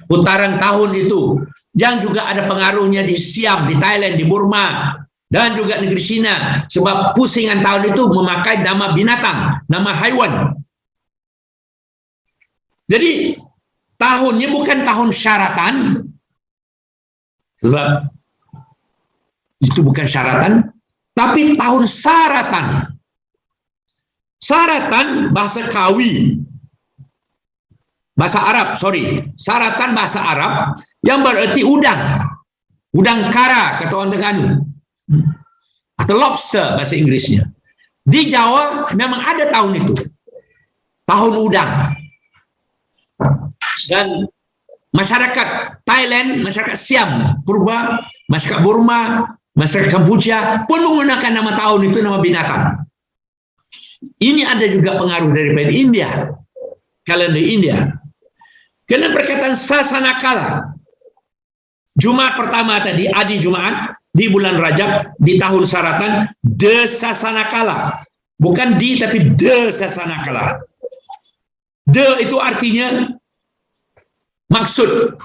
putaran tahun itu, yang juga ada pengaruhnya di Siam, di Thailand, di Burma, dan juga negeri Cina, sebab pusingan tahun itu memakai nama binatang, nama haiwan. Jadi tahunnya bukan tahun syaratan, sebab itu bukan syaratan, tapi tahun saratan. Saratan bahasa Kawi, bahasa Arab, saratan bahasa Arab yang berarti udang, udang kara kata orang Terengganu, atau lobster bahasa Inggrisnya. Di Jawa memang ada tahun itu, tahun udang. Dan masyarakat Thailand, masyarakat Siam, Purba, masyarakat Burma, masyarakat Kampuja pun menggunakan nama tahun itu, nama binatang. Ini ada juga pengaruh daripada India, kalender India. Karena perkataan Sasanakala, Jumat pertama tadi, Adi Jumat, di bulan Rajab, di tahun Saratan, De Sasanakala. Bukan di, tapi De Sasanakala. De itu artinya maksud,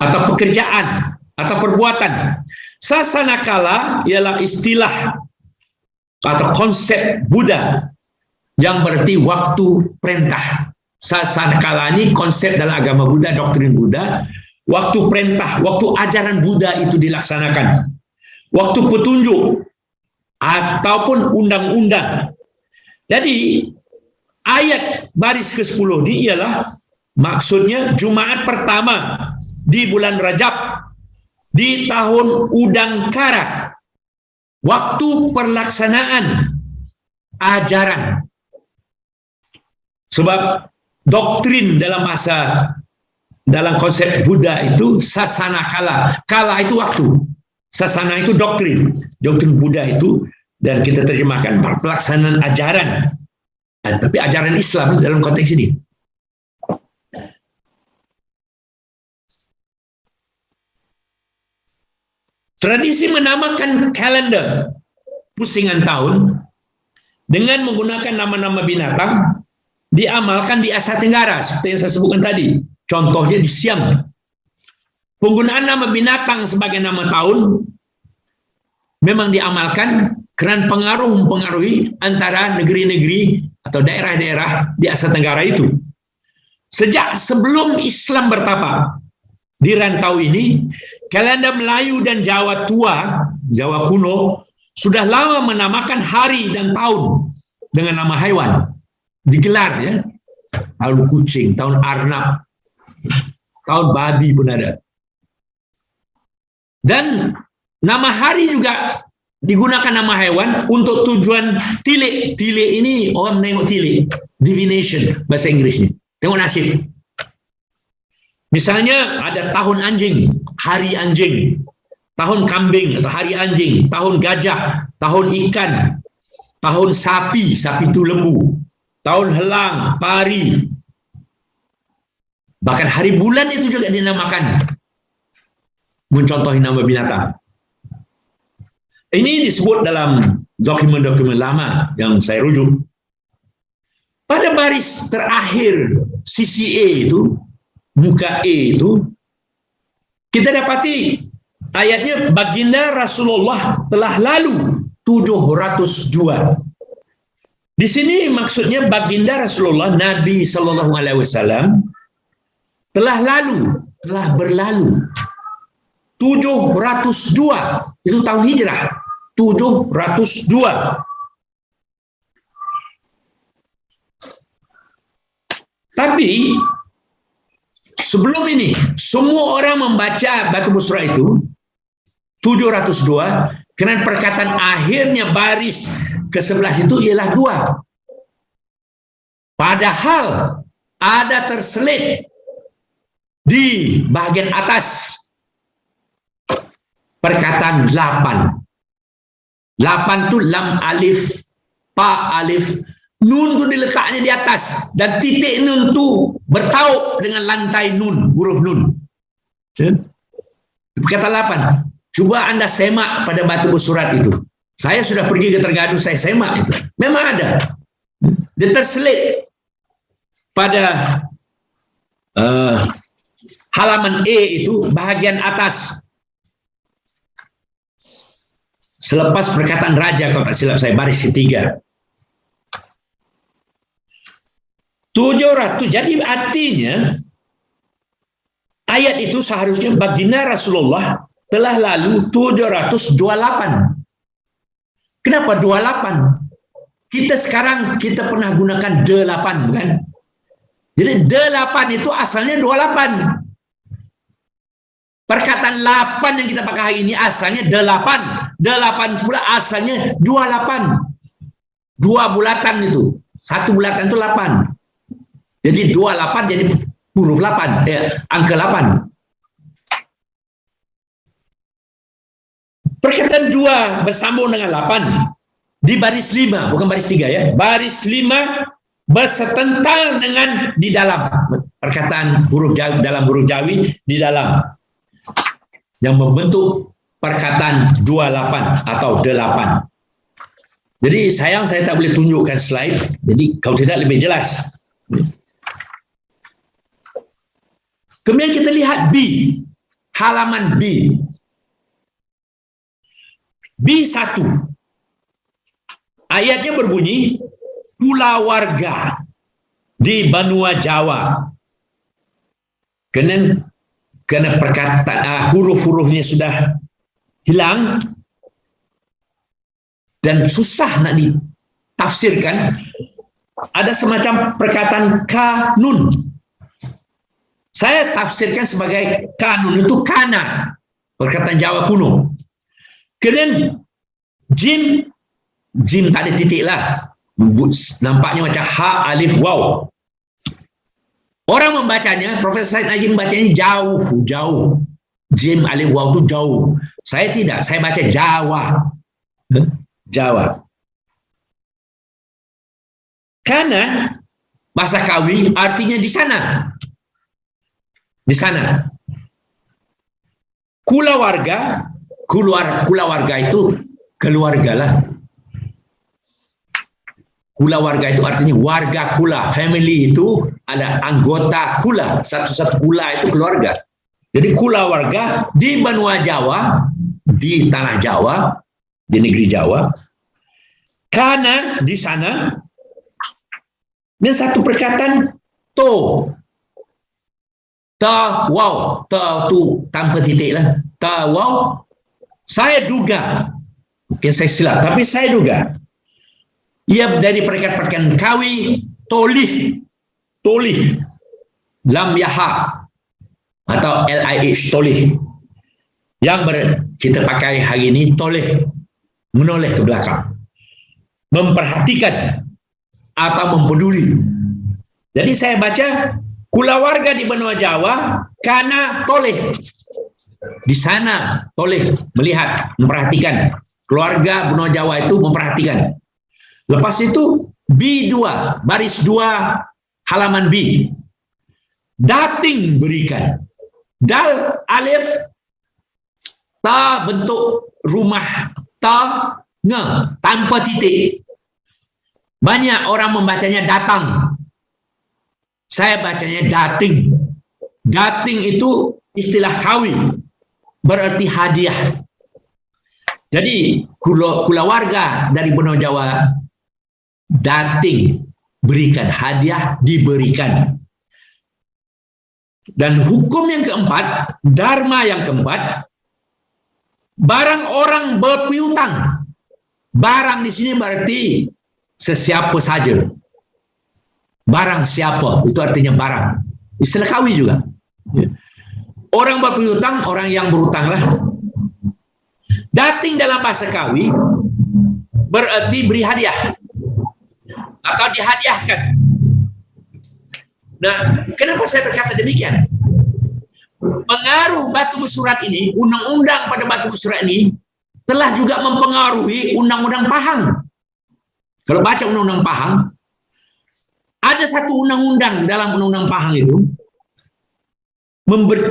atau pekerjaan, atau perbuatan. Sasanakala ialah istilah atau konsep Buddha yang berarti waktu perintah. Sasanakala ini konsep dalam agama Buddha, doktrin Buddha, waktu perintah, waktu ajaran Buddha itu dilaksanakan, waktu petunjuk ataupun undang-undang. Jadi ayat baris ke-10 ini ialah maksudnya Jumat pertama di bulan Rajab di tahun Udang Kara, waktu pelaksanaan ajaran. Sebab doktrin dalam dalam konsep Buddha itu sasana kala. Kala itu waktu. Sasana itu doktrin. Doktrin Buddha itu, dan kita terjemahkan pelaksanaan ajaran. Tapi ajaran Islam dalam konteks ini. Tradisi menamakan kalender pusingan tahun dengan menggunakan nama-nama binatang diamalkan di Asia Tenggara seperti yang saya sebutkan tadi. Contohnya di Siam. Penggunaan nama binatang sebagai nama tahun memang diamalkan karena mempengaruhi antara negeri-negeri atau daerah-daerah di Asia Tenggara itu. Sejak sebelum Islam bertapa di rantau ini, kalender Melayu dan Jawa tua, Jawa kuno, sudah lama menamakan hari dan tahun dengan nama hewan. Digelar ya. Tahun kucing, tahun arnab, tahun babi pun ada. Dan nama hari juga digunakan nama hewan untuk tujuan tilik. Tilik ini orang menengok tilik. Divination bahasa Inggrisnya. Tengok nasib. Misalnya ada tahun anjing, hari anjing, tahun kambing atau hari anjing, tahun gajah, tahun ikan, tahun sapi, sapi itu lembu, tahun helang, pari. Bahkan hari bulan itu juga dinamakan. Mencontohi nama binatang. Ini disebut dalam dokumen-dokumen lama yang saya rujuk. Pada baris terakhir sisi E itu, muka E itu, kita dapati ayatnya baginda Rasulullah telah lalu 702. Di sini maksudnya baginda Rasulullah Nabi Sallallahu Alaihi Wasallam telah berlalu 702, itu tahun hijrah 702. Tapi sebelum ini, semua orang membaca Batu Busra itu 702, karena perkataan akhirnya baris ke-11 itu ialah 2. Padahal ada terselit di bagian atas perkataan 8. 8 itu lam alif, pa alif, nun itu diletaknya di atas, dan titik nun itu bertaut dengan lantai nun, huruf nun. Kata 8. Coba Anda semak pada batu surat itu. Saya sudah pergi ke Terengganu, saya semak itu. Memang ada. Dia terselit pada halaman E itu bahagian atas. Selepas perkataan raja, kalau tak silap saya, baris ketiga. 700. Jadi artinya ayat itu seharusnya baginda Rasulullah telah lalu 728. Kenapa 28? Kita pernah gunakan 8, bukan? Jadi 8 itu asalnya 28. Perkataan 8 yang kita pakai hari ini asalnya 8. 8 pula asalnya 28. 2 bulatan itu. 1 bulatan itu 8. Jadi 28 jadi huruf 8. Angka 8. Perkataan 2 bersambung dengan 8. Di baris 5, bukan baris 3 ya. Baris 5 bersetentang dengan di dalam. Perkataan huruf Jawi, dalam huruf Jawi di dalam. Yang membentuk perkataan 28 atau 8. Jadi sayang saya tak boleh tunjukkan slide. Jadi kalau tidak lebih jelas. Kemudian kita lihat B. Halaman B. B1. Ayatnya berbunyi, kulawarga di benua Jawa. Karena perkataan huruf-hurufnya sudah hilang dan susah nak ditafsirkan, ada semacam perkataan kanun. Saya tafsirkan sebagai kanun itu kana, perkataan Jawa kuno. Kemudian jim tak ada titik lah, nampaknya macam ha, alif, waw. Orang membacanya, Profesor Said Najib membacanya jauh. Jim, alif, waw itu jauh. Saya tidak, saya baca Jawa. Jawa. Karena bahasa Kawi artinya di sana. Di sana. Kulawarga itu keluarga lah. Kulawarga itu artinya warga kula. Family itu ada anggota kula. Satu-satu kula itu keluarga. Jadi kulawarga di benua Jawa, di tanah Jawa, di negeri Jawa. Karena di sana, ini satu perkataan to. Ta, wow. Ta tu tanpa titik lah. Ta, wow. Saya duga. Mungkin saya silap, tapi saya duga. Ia dari perkataan Kawi, tolih, lam yaha atau LIH, tolih. Yang kita pakai hari ini toleh, menoleh ke belakang, memperhatikan atau mempeduli. Jadi saya baca kulawarga di benua Jawa karena toleh. Di sana toleh, melihat, memperhatikan. Keluarga benua Jawa itu memperhatikan. Lepas itu B2, baris 2 halaman B. Dating berikan. Dal, alif, ta bentuk rumah, ta, nge, tanpa titik. Banyak orang membacanya datang. Saya bacanya dating. Dating itu istilah Kawi. Berarti hadiah. Jadi kulawarga dari benua Jawa dating, berikan, hadiah diberikan. Dan hukum yang keempat, dharma yang keempat, barang orang berpiutang. Barang di sini berarti sesiapa saja. Barang siapa, itu artinya barang. Istilah Kawi juga. Orang berpiutang, orang yang berutang lah. Dating dalam bahasa Kawi berarti beri hadiah atau dihadiahkan. Nah, kenapa saya berkata demikian? Pengaruh batu bersurat ini, undang-undang pada batu bersurat ini telah juga mempengaruhi undang-undang Pahang. Kalau baca undang-undang Pahang, ada satu undang-undang dalam undang-undang Pahang itu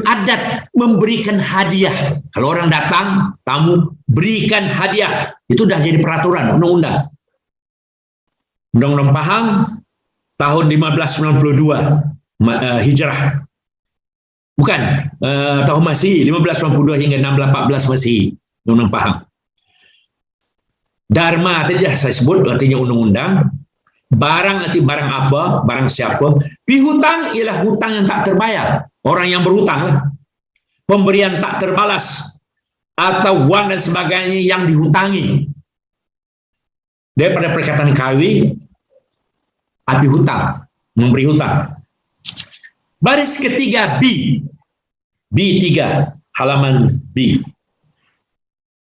adat memberikan hadiah. Kalau orang datang, tamu, berikan hadiah. Itu sudah jadi peraturan undang-undang. Undang-undang Pahang tahun 1592 Hijrah. Bukan, tahun Masih 1592 hingga 1614 Masih, undang-undang paham. Dharma tadi dah saya sebut, artinya undang-undang. Barang nanti barang apa, barang siapa. Pihutang ialah hutang yang tak terbayar. Orang yang berhutang, pemberian tak terbalas, atau uang dan sebagainya yang dihutangi. Daripada perkataan kawi, api hutang, memberi hutang. Baris ketiga B, B3, halaman B.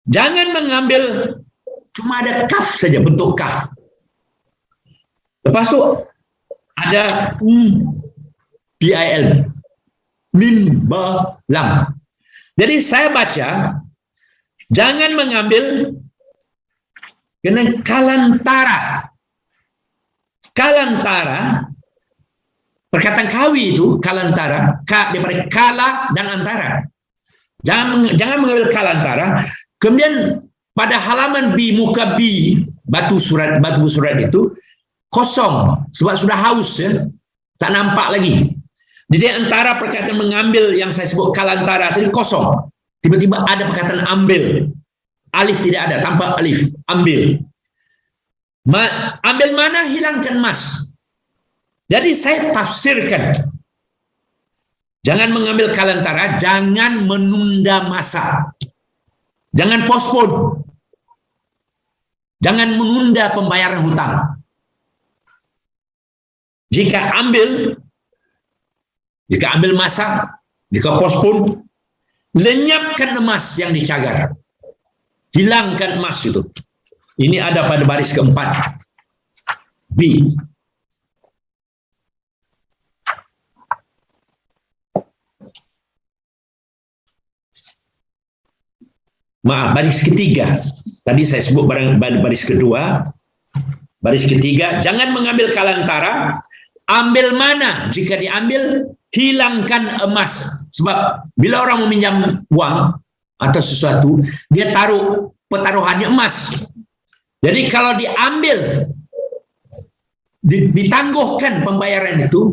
Jangan mengambil cuma ada kaf saja, bentuk kaf. Lepas tu ada BIL, mim, ba, lam. Jadi saya baca, jangan mengambil kena kalantara. Kalantara, perkataan kawi itu kalantara, daripada kala dan antara. Jangan mengambil kalantara. Kemudian pada halaman B, muka B, batu surat itu kosong sebab sudah haus, ya, tak nampak lagi. Jadi antara perkataan mengambil yang saya sebut kalantara tadi kosong. Tiba-tiba ada perkataan ambil. Alif tidak ada, tanpa alif. Ambil. Ambil mana, hilangkan mas. Jadi saya tafsirkan. Jangan mengambil kalantara, jangan menunda masa. Jangan postpone. Jangan menunda pembayaran hutang. Jika ambil masa, jika postpone, lenyapkan emas yang dicagar. Hilangkan emas itu. Ini ada pada baris keempat. B. Maaf, baris ketiga. Tadi saya sebut baris kedua. Baris ketiga, jangan mengambil kalantara. Ambil mana? Jika diambil, hilangkan emas. Sebab bila orang meminjam uang atau sesuatu, dia taruh pertaruhannya emas. Jadi kalau diambil, ditangguhkan pembayaran itu,